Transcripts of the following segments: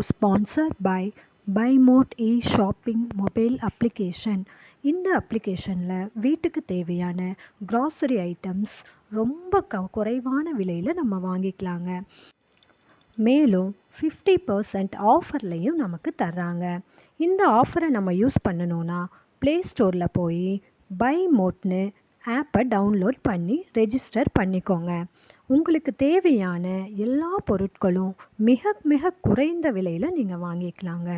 sponsored by BuyMode e-shopping mobile application. இந்த அப்ளிகேஷனில் வீட்டுக்கு தேவையான க்ராசரி ஐட்டம்ஸ் ரொம்ப குறைவான விலையில் நம்ம வாங்கிக்கலாங்க. மேலும் 50% ஆஃபர்லையும் நமக்கு தர்றாங்க. இந்த ஆஃபரை நம்ம யூஸ் பண்ணணுன்னா ப்ளே ஸ்டோரில் போய் BuyMode ஆப்பை டவுன்லோட் பண்ணி ரெஜிஸ்டர் பண்ணிக்கோங்க. உங்களுக்கு தேவையான எல்லா பொருட்களும் மிக மிக குறைந்த விலையில் நீங்கள் வாங்கிக்கலாங்க.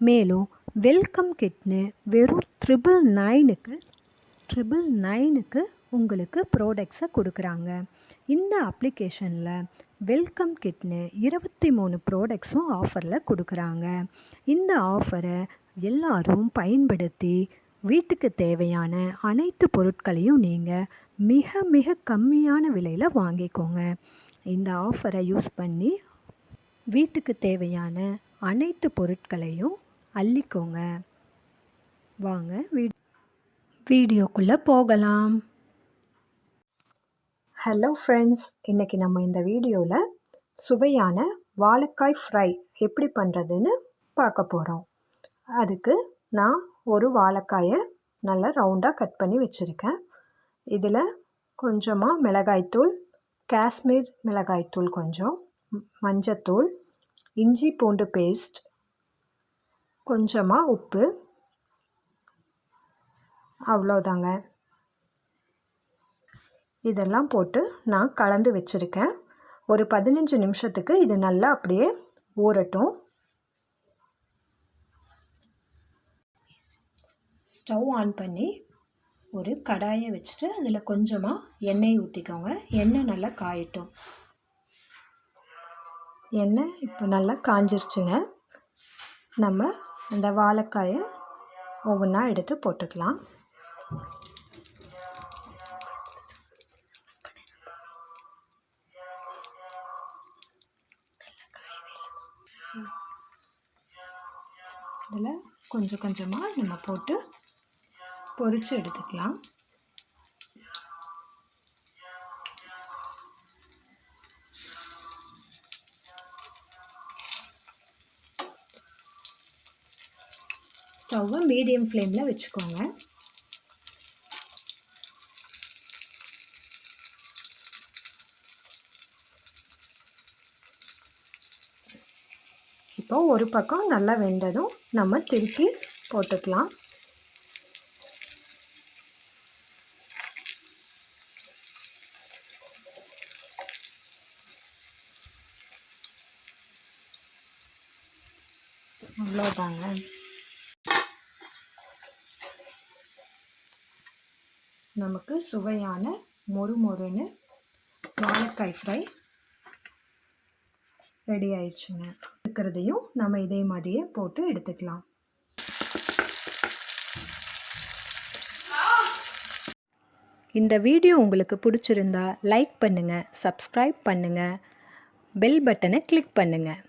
மேலும் வெல்கம் கிட்னு வெறும் 999க்கு உங்களுக்கு ப்ராடக்ட்ஸை கொடுக்குறாங்க. இந்த அப்ளிகேஷனில் வெல்கம் கிட்னு 23 ப்ராடக்ட்ஸும் ஆஃபரில் கொடுக்குறாங்க. இந்த ஆஃபரை எல்லாரும் பயன்படுத்தி வீட்டுக்கு தேவையான அனைத்து பொருட்களையும் நீங்கள் மிக மிக கம்மியான விலையில் வாங்கிக்கோங்க. இந்த ஆஃபரை யூஸ் பண்ணி வீட்டுக்கு தேவையான அனைத்து பொருட்களையும் அள்ளிக்கோங்க. வாங்க வீடியோக்குள்ளே போகலாம். ஹலோ ஃப்ரெண்ட்ஸ், இன்றைக்கி நம்ம இந்த வீடியோவில் சுவையான வாழைக்காய் ஃப்ரை எப்படி பண்ணுறதுன்னு பார்க்க போகிறோம். அதுக்கு நான் ஒரு வாழைக்காயை நல்லா ரவுண்டாக கட் பண்ணி வச்சுருக்கேன். இதில் கொஞ்சமாக மிளகாய்த்தூள், காஷ்மீர் மிளகாய்த்தூள், கொஞ்சம் மஞ்சத்தூள், இஞ்சி பூண்டு பேஸ்ட், கொஞ்சமாக உப்பு, அவ்வளோதாங்க. இதெல்லாம் போட்டு நான் கலந்து வச்சுருக்கேன். ஒரு 15 நிமிஷத்துக்கு இது நல்லா அப்படியே ஊறட்டும். ஸ்டவ் ஆன் பண்ணி ஒரு கடாயை வச்சுட்டு அதில் கொஞ்சமாக எண்ணெய் ஊற்றிக்கோங்க. எண்ணெய் நல்லா காயட்டும். எண்ணெய் இப்போ நல்லா காஞ்சிருச்சுங்க. நம்ம அந்த வாழைக்காயை ஒவ்வொன்றா எடுத்து போட்டுக்கலாம். இதில் கொஞ்சம் கொஞ்சமாக நம்ம போட்டு பொரித்து எடுத்துக்கலாம். ஸ்டவ்வை மீடியம் ஃப்ளேமில் வச்சுக்கோங்க. இப்போ ஒரு பக்கம் நல்லா வெந்ததும் நம்ம திருப்பி போட்டுக்கலாம். அவ்வளோதாங்க. நமக்கு சுவையான மொறுமொறுன்னு வாழைக்காய் ஃப்ரை ரெடி ஆயிடுச்சுங்க. இருக்கிறதையும் நம்ம இதே மாதிரியே போட்டு எடுத்துக்கலாம். இந்த வீடியோ உங்களுக்கு பிடிச்சிருந்தா லைக் பண்ணுங்கள், சப்ஸ்கிரைப் பண்ணுங்கள், பெல் பட்டனை கிளிக் பண்ணுங்கள்.